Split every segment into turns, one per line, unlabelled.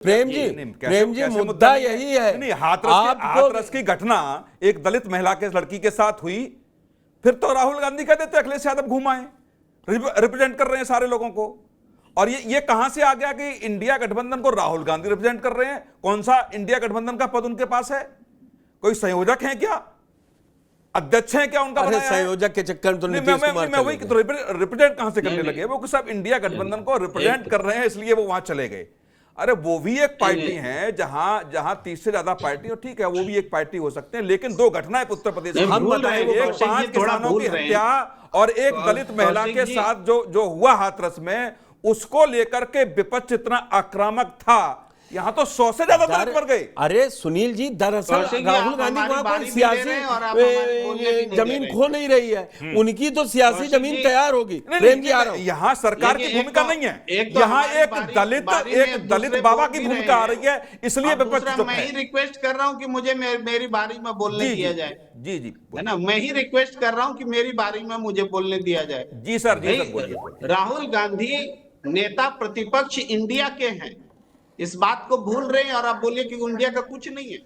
प्रेम जी मुद्दा यही है।
नहीं, हाथरस की घटना एक दलित महिला के लड़की के साथ हुई, फिर तो राहुल गांधी कह देते अखिलेश यादव घूम आए, रिप्रेजेंट कर रहे हैं सारे लोगों को। और ये कहां से आ गया कि इंडिया गठबंधन को राहुल गांधी रिप्रेजेंट कर रहे हैं? कौन सा इंडिया गठबंधन का पद उनके पास है? कोई संयोजक है क्या, अध्यक्ष है क्या उनका?
संयोजक के चक्कर में तो नीतीश कुमार
मैं वही तो रिप्रेजेंट कहां से करने लगे? वो सब इंडिया गठबंधन को रिप्रेजेंट कर रहे हैं, इसलिए वो वहां चले गए। अरे वो भी एक पार्टी है, जहां 30 से ज्यादा पार्टी हो, ठीक है, वो भी एक पार्टी हो सकते हैं, लेकिन दो घटनाएं उत्तर प्रदेश में हम बताएं, एक 5 किसानों की हत्या और एक दलित महिला के साथ जो हुआ हाथरस में, उसको लेकर के विपक्ष इतना आक्रामक था। यहाँ तो 100 से ज्यादा दलित मर गए।
अरे सुनील जी, दरअसल राहुल गांधी को कोई सियासी जमीन खो नहीं रही है, उनकी तो सियासी जमीन तैयार होगी। प्रेम जी आ रहा हूं,
यहाँ सरकार की भूमिका नहीं है, यहाँ एक दलित बाबा की भूमिका आ रही है, इसलिए विपक्ष चुप है।
मैं ही रिक्वेस्ट कर रहा हूँ कि मुझे मेरी बारी में बोलने दिया जाए।
जी
है ना, मैं ही रिक्वेस्ट कर रहा हूँ कि मेरी बारी में मुझे बोलने दिया जाए।
जी सर, बोलिए।
राहुल गांधी नेता प्रतिपक्ष इंडिया के हैं, इस बात को भूल रहे हैं और आप बोलिए कि इंडिया का कुछ नहीं है।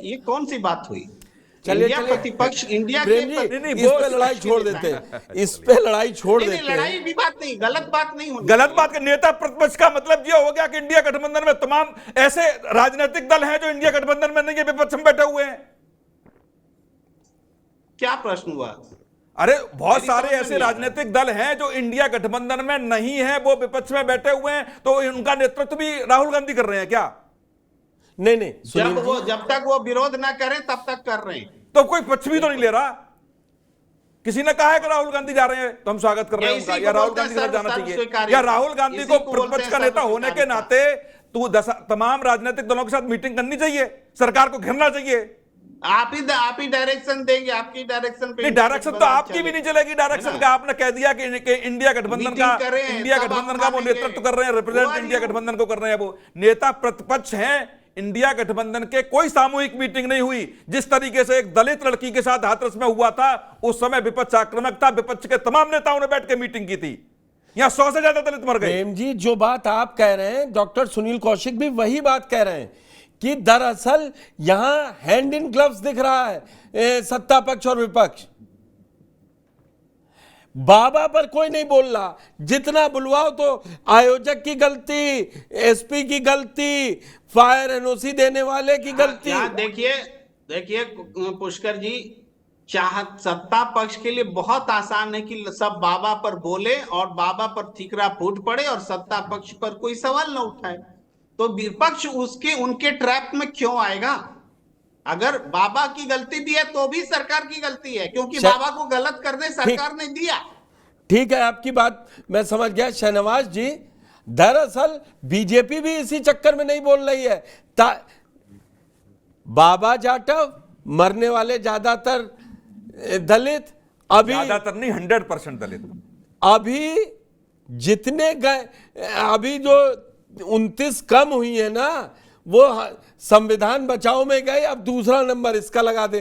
ये कौन सी बात हुई? इंडिया प्रतिपक्ष इंडिया के
इस पे लड़ाई छोड़ देते हैं, इस पे लड़ाई छोड़ देते हैं।
लड़ाई भी बात नहीं, गलत बात नहीं होगी।
गलत बात का नेता प्रतिपक्ष का मतलब ये हो गया कि इंडिया गठबंधन में तमाम ऐसे राजनीतिक दल हैं जो इंडिया गठबंधन में नहीं है, विपक्ष में बैठे हुए हैं।
क्या प्रश्न हुआ?
अरे बहुत सारे ऐसे राजनीतिक दल हैं जो इंडिया गठबंधन में नहीं है, वो विपक्ष में बैठे हुए हैं, तो उनका नेतृत्व भी राहुल गांधी कर रहे हैं क्या?
नहीं,
जब तक वो विरोध ना करें तब तक कर रहे हैं।
तो कोई पक्ष भी तो नहीं ले रहा। किसी ने कहा है कि राहुल गांधी जा रहे हैं तो हम स्वागत कर रहे हैं उनका, या राहुल गांधी के साथ जाना चाहिए, या राहुल गांधी को प्रतिपक्ष का नेता होने के नाते तमाम राजनीतिक दलों के साथ मीटिंग करनी चाहिए, सरकार को घेरना चाहिए।
आप ही डायरेक्शन देंगे, आपकी डायरेक्शन पे।
डायरेक्शन तो आपकी भी नहीं चलेगी। डायरेक्शन का आपने कह दिया कि इंडिया गठबंधन का वो नेतृत्व कर रहे हैं, रिप्रेजेंट इंडिया गठबंधन को कर रहे हैं, वो नेता प्रतिपक्ष हैं। इंडिया गठबंधन के कोई सामूहिक मीटिंग नहीं हुई। जिस तरीके से एक दलित लड़की के साथ हाथरस में हुआ था, उस समय विपक्ष आक्रामक था, विपक्ष के तमाम नेताओं ने बैठ के मीटिंग की थी। यहां 100 से ज्यादा दलित मर गए।
प्रेम जी, जो बात आप कह रहे हैं, डॉक्टर सुनील कौशिक भी वही बात कह रहे हैं कि दरअसल यहां हैंड इन ग्लव्स दिख रहा है सत्ता पक्ष और विपक्ष। बाबा पर कोई नहीं बोल रहा, जितना बुलवाओ तो आयोजक की गलती, एसपी की गलती, फायर एनओसी देने वाले की गलती।
देखिए पुष्कर जी, सत्ता पक्ष के लिए बहुत आसान है कि सब बाबा पर बोले और बाबा पर ठीकरा फूट पड़े और सत्ता पक्ष पर कोई सवाल न उठाए। तो विपक्ष उनके ट्रैप में क्यों आएगा? अगर बाबा की गलती भी है तो भी सरकार की गलती है, क्योंकि बाबा को गलत करने सरकार ने दिया।
ठीक है, आपकी बात मैं समझ गया शहनवाज जी। दरअसल बीजेपी भी इसी चक्कर में नहीं बोल रही है। बाबा जाटव, मरने वाले ज्यादातर दलित, अभी
ज्यादातर नहीं 100% दलित,
अभी जितने गए, अभी जो 29 कम हुई है ना, वो संविधान बचाओ में गए, अब दूसरा नंबर इसका लगा दे।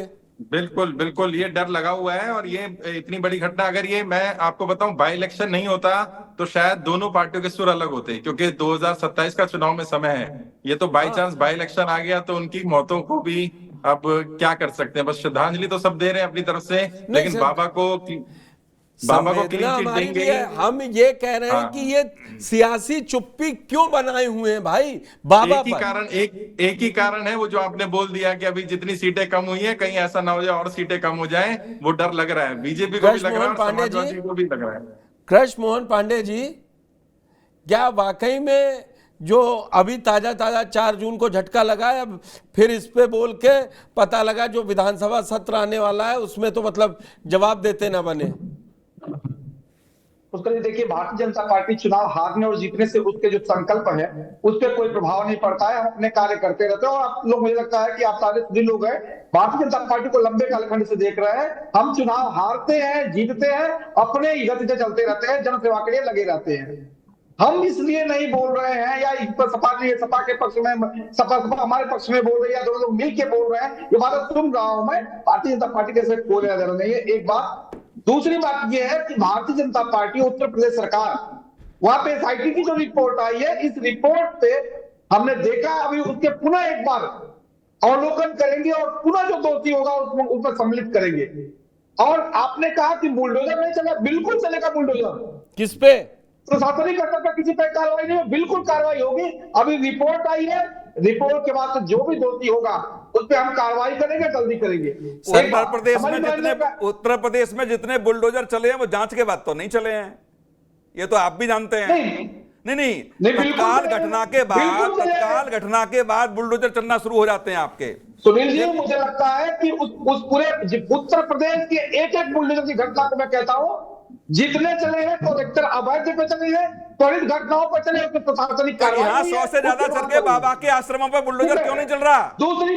बिल्कुल ये डर लगा हुआ है। और ये इतनी बड़ी घटना, अगर ये मैं आपको बताऊं बाई इलेक्शन नहीं होता तो शायद दोनों पार्टियों के सुर अलग होते, क्योंकि 2027 का चुनाव में समय है। ये तो बाई चांस बाई इलेक्शन आ गया तो उनकी मौतों को भी अब क्या कर सकते हैं, बस श्रद्धांजलि तो सब दे रहे हैं अपनी तरफ से, लेकिन बाबा को
देंगे। हम ये कह रहे हैं कि ये सियासी चुप्पी क्यों बनाए हुए हैं भाई बाबा पर?
एक ही कारण है, वो जो आपने बोल दिया कि अभी जितनी सीटें कम हुई हैं, कहीं ऐसा ना हो जाए और सीटें कम हो जाएं, वो डर लग रहा है। बीजेपी को भी लग रहा है, समाजवादी को भी लग रहा है।
कृष्ण मोहन पांडे जी, क्या वाकई में जो अभी ताजा 4 जून को झटका लगा है, अब फिर इस पे बोल के पता लगा जो विधानसभा सत्र आने वाला है उसमें तो मतलब जवाब देते ना बने?
उसका देखिए, भारतीय जनता पार्टी चुनाव हारने और जीतने से उसके जो संकल्प है उस पर कोई प्रभाव नहीं पड़ता है। हम अपने कार्य करते रहते हैं और आप लोग, मुझे लगता है कि आप सारे सभी लोग हैं, भारतीय जनता पार्टी को लंबे कालखंड से देख रहे हैं। हम चुनाव हारते हैं, जीतते हैं, अपने गति से चलते रहते हैं, जनसेवा के लिए लगे रहते हैं। हम इसलिए नहीं बोल रहे हैं या इस पर सपा के पक्ष में सपा हमारे पक्ष में बोल रही है या दोनों लोग मिलकर बोल रहे हैं, ये बात सुन रहा हूं मैं। भारतीय जनता पार्टी के साथ कोई लेना देना नहीं है, एक बात। दूसरी बात यह है कि भारतीय जनता पार्टी उत्तर प्रदेश सरकार, वहां पे एसआईटी की जो रिपोर्ट आई है, इस रिपोर्ट पे हमने देखा, अभी उसके पुनः एक बार अवलोकन करेंगे और पुनः जो दोषी होगा उसमें सम्मिलित करेंगे। और आपने कहा कि बुलडोजर नहीं चला, बिल्कुल चलेगा बुलडोजर।
किस पे?
प्रशासनिक स्तर पर किसी पर कार्रवाई नहीं, बिल्कुल कार्रवाई होगी। अभी रिपोर्ट आई है, रिपोर्ट के बाद जो भी दोषी होगा उस पर हम कार्रवाई करेंगे, जल्दी करेंगे।
उत्तर प्रदेश में जितने बुलडोजर चले हैं वो जांच के बाद तो नहीं चले हैं, ये तो आप भी जानते हैं। नहीं, तत्काल घटना के बाद बुलडोजर चलना शुरू हो जाते हैं आपके।
सुनील जी, मुझे लगता है कि उस पूरे उत्तर प्रदेश के एक एक बुलडोजर की घटना को मैं कहता हूं, जितने चले हैं प्रोजेक्टर अवैध पे चले हैं, त्वरित घटनाओं पर चले, उसमें प्रशासनिक कार्रवाई।
100 से ज्यादा चल के बाबा के आश्रमों पर बुलडोजर क्यों नहीं चल रहा?
दूसरी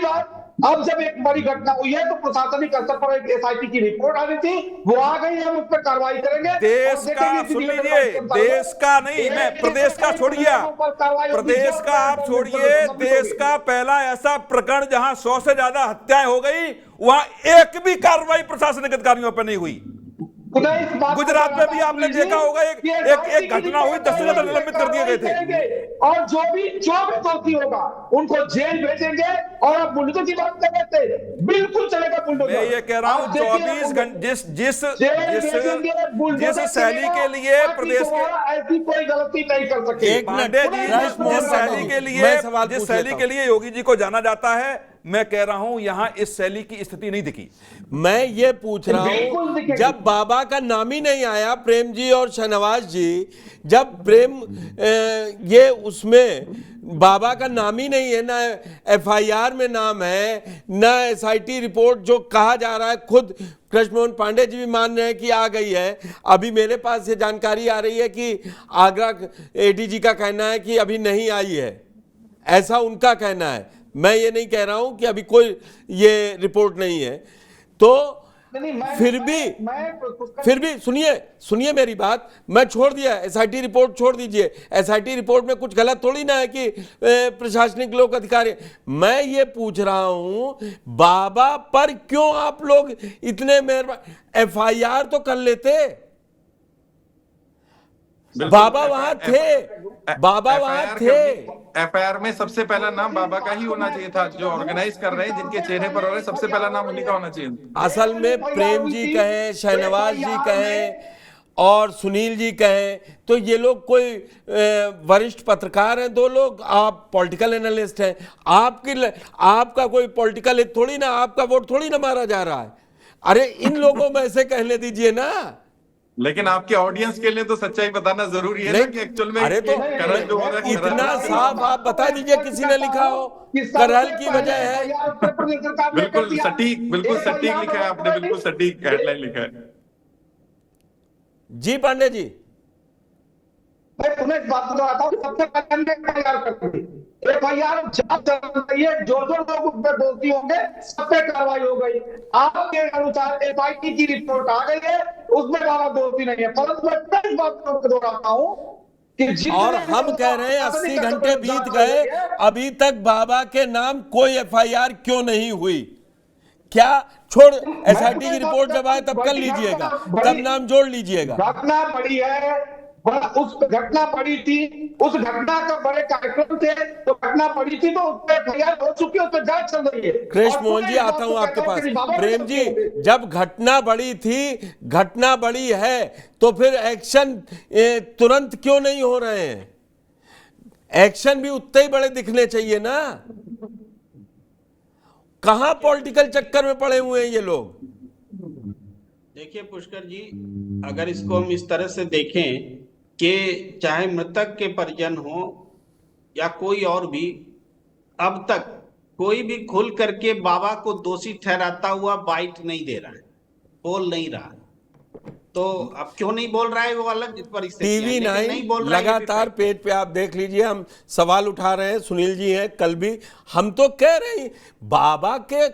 बात, अब जब एक बड़ी घटना हुई है तो प्रशासनिक स्तर पर एक एसआईटी की रिपोर्ट आ रही थी, वो आ गई, हम उस पर कार्रवाई करेंगे।
देश का, सुन लीजिए, देश का नहीं, मैं प्रदेश का छोड़िए, प्रदेश का आप छोड़िए, देश का पहला ऐसा प्रकरण जहां 100 से ज्यादा हत्याएं हो गई, वहां एक भी कार्रवाई प्रशासनिक अधिकारियों पर नहीं हुई। गुजरात में भी आपने देखा होगा, एक घटना हुई, 10 से ज्यादा निलंबित कर दिए गए थे।
और जो भी दोषी होगा उनको जेल भेजेंगे। और अब बुलडोजर की बात कर रहे थे, बिल्कुल चलेगा बुलडोजर।
मैं ये कह रहा हूं 24 घंटे जिस शैली के लिए प्रदेश के,
ऐसी कोई गलती नहीं कर सके।
पांडे जी, जिस शैली के लिए योगी जी को जाना जाता है, मैं कह रहा हूं यहां इस शैली की स्थिति नहीं दिखी।
मैं ये पूछ रहा हूं, जब बाबा का नाम ही नहीं आया, प्रेम जी और शाहनवाज जी, जब प्रेम ये उसमें बाबा का नाम ही नहीं है, ना एफआईआर में नाम है, ना एसआईटी रिपोर्ट जो कहा जा रहा है, खुद कृष्ण मोहन पांडे जी भी मान रहे हैं कि आ गई है। अभी मेरे पास ये जानकारी आ रही है कि आगरा एडीजी का कहना है कि अभी नहीं आई है, ऐसा उनका कहना है। मैं ये नहीं कह रहा हूं कि अभी कोई ये रिपोर्ट नहीं है, तो फिर भी सुनिए मेरी बात, मैं छोड़ दिया एसआईटी रिपोर्ट, छोड़ दीजिए। एसआईटी रिपोर्ट में कुछ गलत थोड़ी ना है कि प्रशासनिक लोग अधिकारी। मैं ये पूछ रहा हूं, बाबा पर क्यों आप लोग इतने मेहरबान, एफआईआर तो कर लेते। बाबा वहां थे,
एफआईआर में सबसे पहला नाम बाबा का ही होना चाहिए था। जो ऑर्गेनाइज कर रहे हैं, जिनके चेहरे पर हो रहे हैं, सबसे पहला नाम उन्हीं का होना चाहिए।
असल में प्रेम जी कहें, शाहनवाज जी कहें और सुनील जी कहें, तो ये लोग कोई वरिष्ठ पत्रकार हैं, दो लोग, आप पॉलिटिकल एनालिस्ट हैं। आपका कोई पॉलिटिकल थोड़ी ना, आपका वोट थोड़ी ना मारा जा रहा है। अरे इन लोगों में ऐसे कहने दीजिए ना।
लेकिन आपके ऑडियंस के लिए तो सच्चाई बताना जरूरी है ना कि एक्चुअल में
अरे तो इतना साफ आप बता दीजिए, किसी ने लिखा हो करहल की वजह है।
बिल्कुल सटीक लिखा है आपने, बिल्कुल सटीक हेडलाइन लिखा है।
जी पांडे जी,
मैं तुम्हें इस बात को बताता हूँ, सबसे पहले एफआईआर करते हैं, एफआईआर जांच चल रही है, जो लोग उस पर दोषी होंगे सब पे कार्रवाई हो गई। आपके अनुसार एसआईटी की रिपोर्ट आ गई है, उसमें बाबा दोषी नहीं है। परंतु मैं इस बात को दोहराता हूँ कि
और हम कह रहे हैं 80 घंटे बीत गए, अभी तक बाबा के नाम कोई एफआईआर क्यों नहीं हुई? क्या छोड़, एसआईटी की रिपोर्ट जब आए तब कर लीजिएगा, तब नाम जोड़ लीजिएगा।
घटना बड़ी है, उस घटना पड़ी थी, उस घटना का बड़े कार्यक्रम थे, तो घटना पड़ी थी, तो उस पर एफआईआर हो चुकी है, उस पर जांच चल रही है।
कृष्ण मोहन जी, आता हूं आपके पास। प्रेम जी, जब घटना बड़ी थी, घटना बड़ी है, तो फिर एक्शन तुरंत क्यों नहीं हो रहे हैं? एक्शन भी उतने ही बड़े दिखने चाहिए ना। कहां पॉलिटिकल चक्कर में पड़े हुए हैं ये लोग?
देखिए पुष्कर जी, अगर इसको हम इस तरह से देखें कि चाहे मृतक के परिजन हो या कोई और भी, अब तक कोई भी खुल करके बाबा को दोषी ठहराता हुआ बाइट नहीं दे रहा है, बोल नहीं रहा। तो अब क्यों नहीं बोल रहा है वो अलग परिस्थिति है,
टीवी
नहीं बोल रहा है।
लगातार पेज पे आप देख लीजिए, हम सवाल उठा रहे हैं, सुनील जी हैं, कल भी हम तो कह रहे हैं बाबा के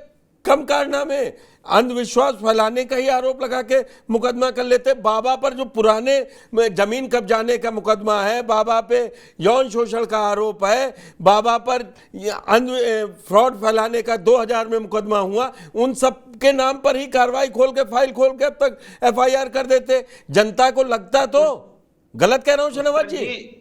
कम कारनामे, अंधविश्वास फैलाने का ही आरोप लगा के मुकदमा कर लेते। बाबा पर जो पुराने जमीन कब्जाने का मुकदमा है, बाबा पे यौन शोषण का आरोप है, बाबा पर फ्रॉड फैलाने का 2000 में मुकदमा हुआ, उन सब के नाम पर ही कार्रवाई खोल के, फाइल खोल के अब तक एफआईआर कर देते। जनता को लगता तो, गलत कह रहा हूं शाहनवाज जी?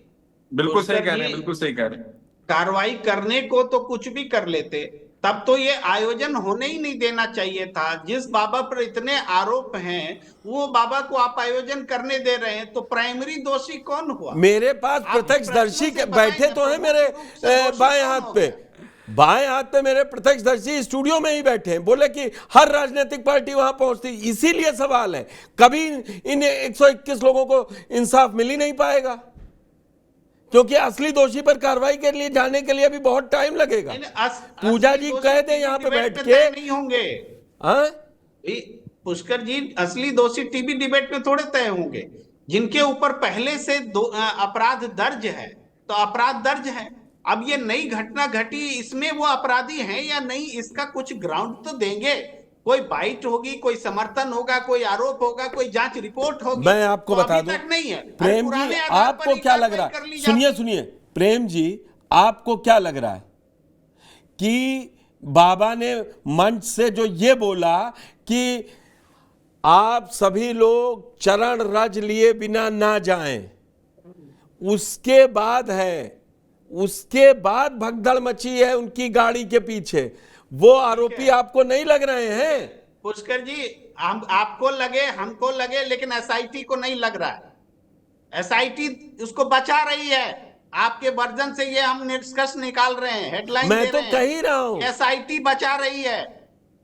बिल्कुल सही
पुष्कर
कह रहे हैं,
जी,
बिल्कुल सही कह रहे हैं।
कार्रवाई करने को तो कुछ भी कर लेते, तब तो ये आयोजन होने ही नहीं देना चाहिए था। जिस बाबा पर इतने आरोप हैं वो बाबा को आप आयोजन करने दे रहे हैं, तो प्राइमरी दोषी कौन हुआ?
मेरे पास
आप
प्रत्यक्षदर्शी
प्रश्नों से
बैठे
बताएं
तो
ना,
हैं मेरे
प्रमुख रूप से दोषी
बाएं
कौन
हाथ
हो
पे,
गया?
बाएं हाथ पे मेरे प्रत्यक्षदर्शी स्टूडियो में ही बैठे हैं, बोले कि हर राजनीतिक पार्टी वहां पहुंचती, इसीलिए सवाल है कभी इन 121 लोगों को इंसाफ मिल ही नहीं पाएगा, क्योंकि असली दोषी पर कार्रवाई के लिए जाने के लिए भी बहुत टाइम लगेगा। पूजा जी कह दे यहाँ पे बैठ के
नहीं होंगे।
हाँ?
पुष्कर जी, असली दोषी टीवी डिबेट में थोड़े तय होंगे। जिनके ऊपर पहले से अपराध दर्ज है, तो अपराध दर्ज है। अब ये नई घटना घटी, इसमें वो अपराधी हैं या नहीं, इसका कुछ ग्राउंड तो देंगे। कोई बाइट होगी, कोई समर्थन होगा, कोई आरोप होगा, कोई जांच रिपोर्ट होगी।
मैं आपको
तो
बता
अभी
दूं,
तक नहीं है।
प्रेम जी आपको क्या लग रहा है, सुनिए सुनिए प्रेम जी, आपको क्या लग रहा है कि बाबा ने मंच से जो ये बोला कि आप सभी लोग चरण रज लिए बिना ना जाएं, उसके बाद है, उसके बाद भगदड़ मची है उनकी गाड़ी के पीछे, वो आरोपी आपको नहीं लग रहे हैं?
पुष्कर जी, हम आपको लगे, हमको लगे, लेकिन एसआईटी को नहीं लग रहा है। एसआईटी उसको बचा रही है। आपके वर्जन से ये हम निष्कर्ष निकाल रहे हैं, हेडलाइन
मैं
दे
तो
रहे हैं।
कह ही रहा हूं,
एसआईटी बचा रही है।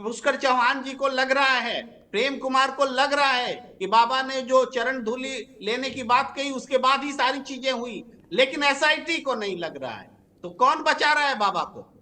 पुष्कर चौहान जी को लग रहा है, प्रेम कुमार को लग रहा है कि बाबा ने जो चरण धूलि लेने की बात कही उसके बाद ही सारी चीजें हुई, लेकिन एसआईटी को नहीं लग रहा है। तो कौन बचा रहा है बाबा को?